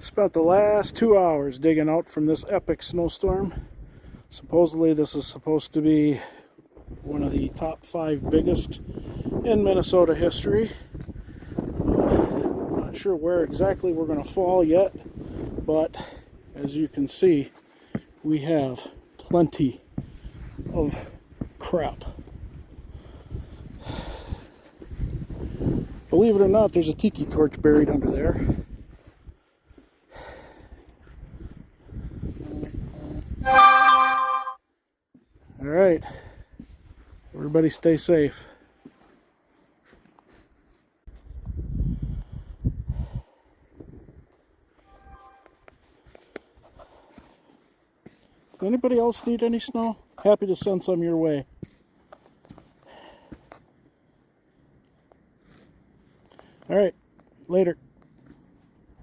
Spent the last 2 hours digging out from this epic snowstorm. Supposedly this is supposed to be one of the top 5 biggest in Minnesota history. Not sure where exactly we're going to fall yet, but as you can see, we have plenty of crap. Believe it or not, there's a tiki torch buried under there. All right, everybody stay safe. Anybody else need any snow? Happy to send some your way.